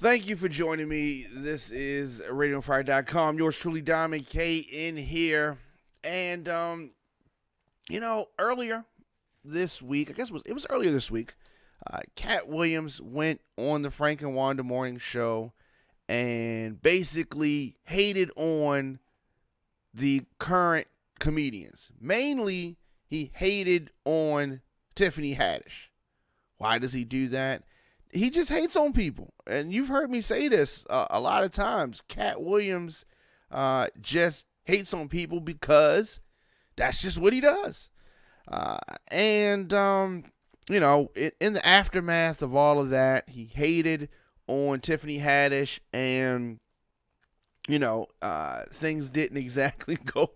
Thank you for joining me. This is RadioFire.com. Yours truly, Diamond K, in here. And, earlier this week, I guess it was earlier this week, Katt Williams went on the Frank and Wanda Morning Show and basically hated on the current comedians. Mainly, he hated on Tiffany Haddish. Why does he do that? He just hates on people. And you've heard me say this a lot of times. Katt Williams just hates on people because that's just what he does. In the aftermath of all of that, he hated on Tiffany Haddish, and, things didn't exactly go.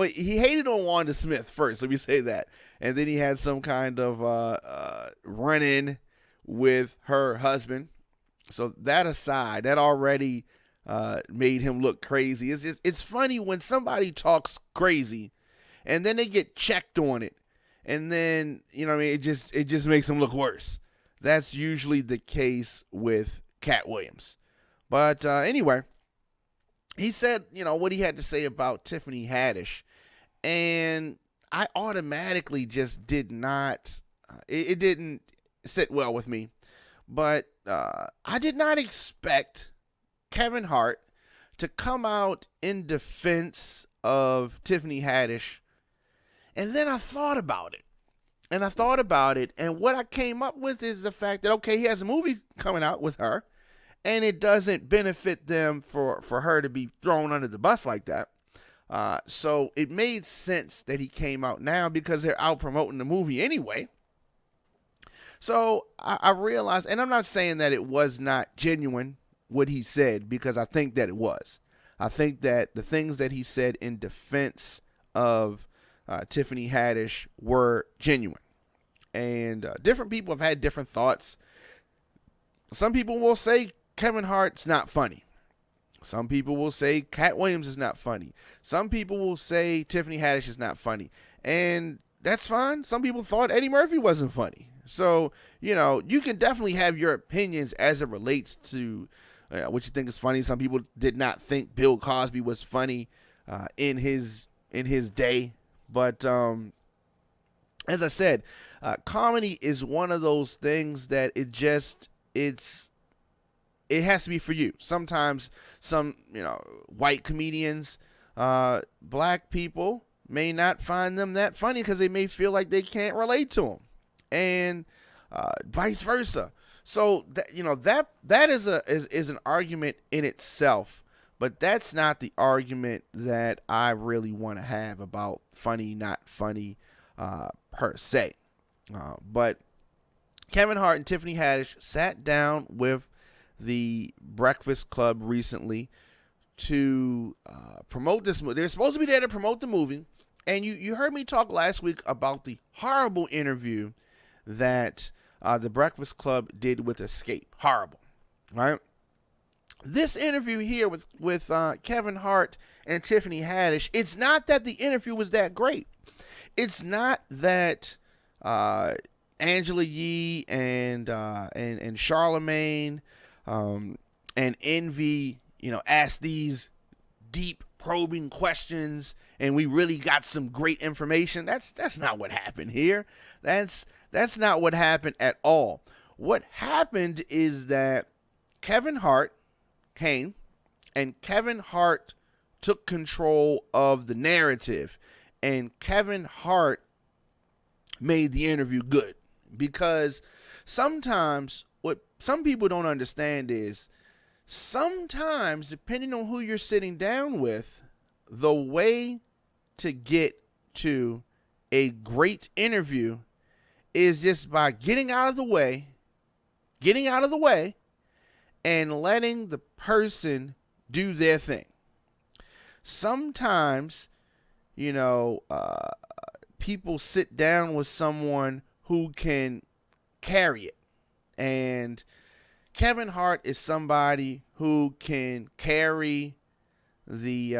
He hated on Wanda Smith first, let me say that. And then he had some kind of run-in with her husband. So that aside, that already made him look crazy. It's funny when somebody talks crazy and then they get checked on it, and then it just makes him look worse. That's usually the case with Katt Williams. But anyway, he said what he had to say about Tiffany Haddish, and I automatically just did not. It didn't sit well with me, but I did not expect Kevin Hart to come out in defense of Tiffany Haddish. And then I thought about it. And what I came up with is the fact that, okay, he has a movie coming out with her, and it doesn't benefit them for her to be thrown under the bus like that. So it made sense that he came out now because they're out promoting the movie anyway. So I realized, and I'm not saying that it was not genuine what he said, because I think that it was. I think that the things that he said in defense of Tiffany Haddish were genuine. And different people have had different thoughts. Some people will say Kevin Hart's not funny. Some people will say Katt Williams is not funny. Some people will say Tiffany Haddish is not funny. And that's fine. Some people thought Eddie Murphy wasn't funny. So, you can definitely have your opinions as it relates to what you think is funny. Some people did not think Bill Cosby was funny in his day. But as I said, comedy is one of those things that it has to be for you. Sometimes some, white comedians, black people may not find them that funny because they may feel like they can't relate to them, and vice versa. So that is an argument in itself, but that's not the argument that I really want to have about funny, not funny, per se. But Kevin Hart and Tiffany Haddish sat down with the Breakfast Club recently to promote this movie. They're supposed to be there to promote the movie. And you heard me talk last week about the horrible interview that the Breakfast Club did with Escape. Horrible, right? This interview here with Kevin Hart and Tiffany Haddish, it's not that the interview was that great. It's not that Angela Yee and Charlemagne and Envy, asked these deep probing questions and we really got some great information. That's not what happened here. That's not what happened at all. What happened is that Kevin Hart came and Kevin Hart took control of the narrative, and Kevin Hart made the interview good, because sometimes what some people don't understand is sometimes, depending on who you're sitting down with, the way to get to a great interview is just by getting out of the way and letting the person do their thing. Sometimes, people sit down with someone who can carry it. And Kevin Hart is somebody who can carry the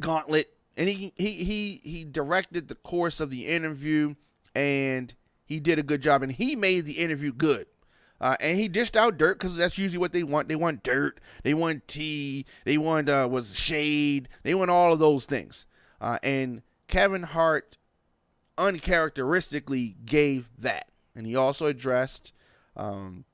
gauntlet, and he directed the course of the interview, and he did a good job, and he made the interview good. And he dished out dirt because that's usually what they want. They want dirt. They want tea. They want was shade. They want all of those things. And Kevin Hart uncharacteristically gave that. And he also addressed, Mike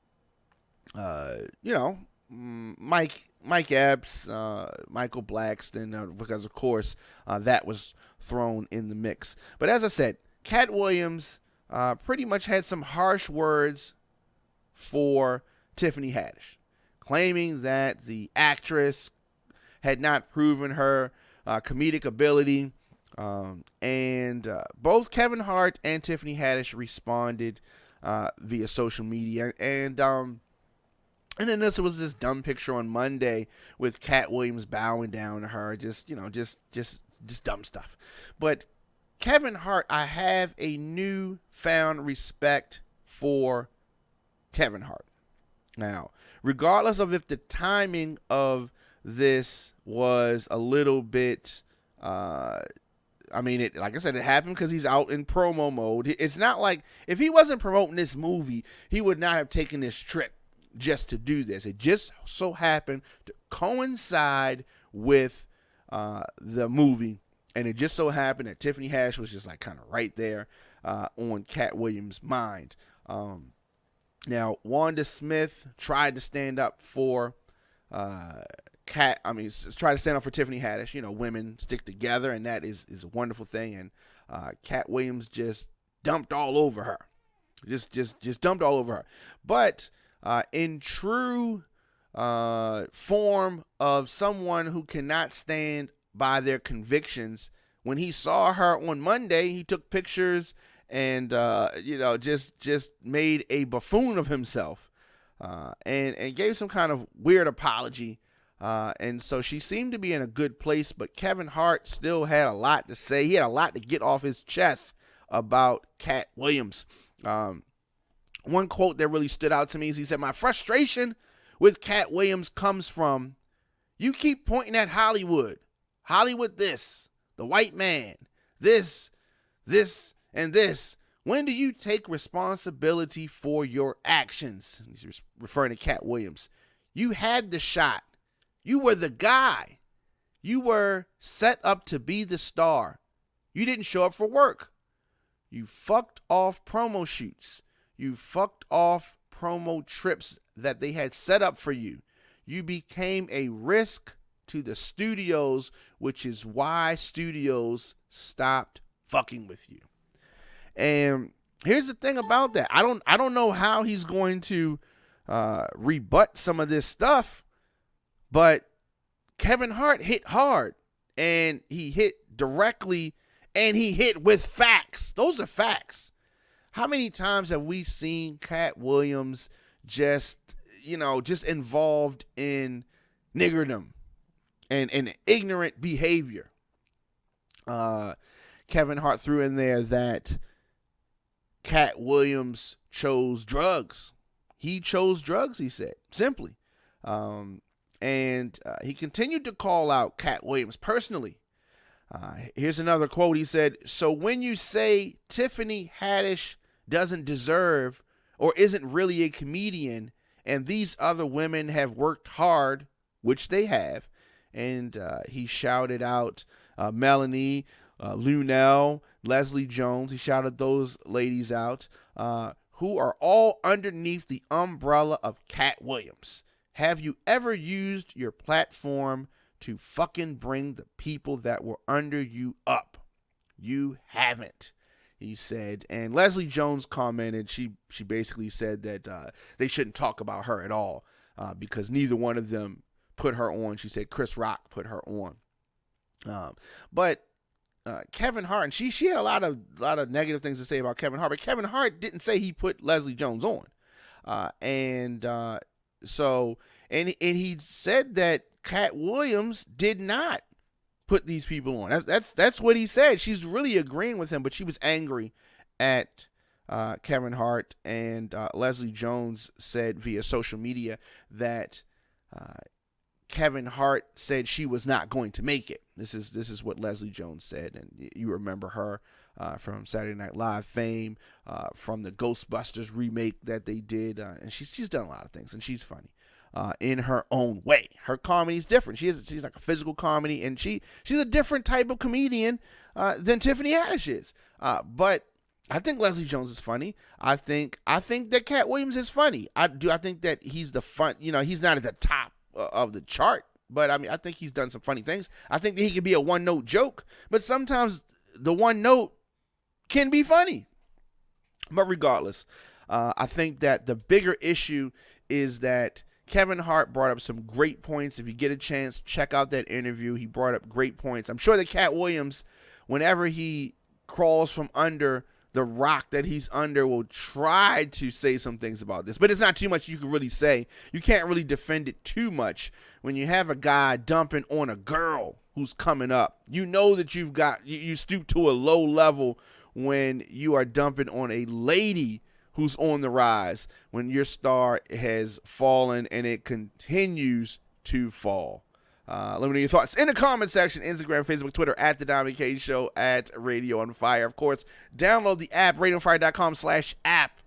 Epps, Michael Blackston, because, of course, that was thrown in the mix. But as I said, Katt Williams pretty much had some harsh words for Tiffany Haddish, claiming that the actress had not proven her comedic ability. And both Kevin Hart and Tiffany Haddish responded via social media. And then this was this dumb picture on Monday with Katt Williams bowing down to her, just dumb stuff. But Kevin Hart, I have a newfound respect for Kevin Hart. Now, regardless of if the timing of this was a little bit, like I said, it happened because he's out in promo mode. It's not like if he wasn't promoting this movie, he would not have taken this trip just to do this. It just so happened to coincide with the movie, and it just so happened that Tiffany Haddish was just like kind of right there on Katt Williams' mind. Now, Wanda Smith tried to stand up for tried to stand up for Tiffany Haddish. Women stick together, and that is a wonderful thing. And Katt Williams just dumped all over her. Just dumped all over her. But in true form of someone who cannot stand by their convictions, when he saw her on Monday, he took pictures and just made a buffoon of himself, and gave some kind of weird apology. And so she seemed to be in a good place, but Kevin Hart still had a lot to say. He had a lot to get off his chest about Katt Williams. One quote that really stood out to me is he said, "My frustration with Katt Williams comes from, you keep pointing at Hollywood this, the white man, this, and this. When do you take responsibility for your actions?" He's referring to Katt Williams. "You had the shot. You were the guy. You were set up to be the star. You didn't show up for work. You fucked off promo shoots. You fucked off promo trips that they had set up for you. You became a risk to the studios, which is why studios stopped fucking with you." And here's the thing about that. I don't know how he's going to rebut some of this stuff, but Kevin Hart hit hard, and he hit directly, and he hit with facts. Those are facts. How many times have we seen Katt Williams just involved in niggerdom and ignorant behavior? Kevin Hart threw in there that Katt Williams chose drugs. He chose drugs, he said, simply. And he continued to call out Katt Williams personally. Here's another quote. He said, "So when you say Tiffany Haddish doesn't deserve or isn't really a comedian, and these other women have worked hard," which they have, and he shouted out Melanie, Lunell, Leslie Jones. He shouted those ladies out, who are all underneath the umbrella of Katt Williams. Have you ever used your platform to fucking bring the people that were under you up? You haven't, he said. And Leslie Jones commented, she basically said that they shouldn't talk about her at all because neither one of them put her on. She said Chris Rock put her on. But Kevin Hart, and she had a lot of negative things to say about Kevin Hart, but Kevin Hart didn't say he put Leslie Jones on. So he said that Katt Williams did not put these people on. That's what he said. She's really agreeing with him, but she was angry at Kevin Hart, and Leslie Jones said via social media that Kevin Hart said she was not going to make it. This is what Leslie Jones said, and you remember her from Saturday Night Live fame, from the Ghostbusters remake that they did, and she's done a lot of things, and she's funny in her own way. Her comedy is different. She's like a physical comedy, and she's a different type of comedian than Tiffany Haddish is. But I think Leslie Jones is funny. I think that Katt Williams is funny. I think that he's the fun. He's not at the top of the chart, but I mean, I think he's done some funny things. I think that he can be a one-note joke, but sometimes the one note can be funny. But regardless, I think that the bigger issue is that Kevin Hart brought up some great points. If you get a chance, check out that interview. He brought up great points. I'm sure that Katt Williams, whenever he crawls from under the rock that he's under, will try to say some things about this. But it's not too much you can really say. You can't really defend it too much when you have a guy dumping on a girl who's coming up. You know that you stoop to a low level when you are dumping on a lady who's on the rise, when your star has fallen and it continues to fall. Let me know your thoughts in the comment section. Instagram, Facebook, Twitter, at The Diamond K Show, at Radio on Fire. Of course, download the app, radioonfire.com/app.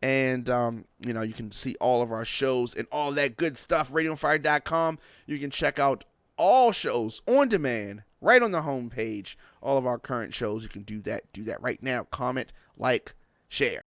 And, you can see all of our shows and all that good stuff. radioonfire.com. You can check out all shows on demand right on the homepage. All of our current shows. You can do that right now. Comment, like, share.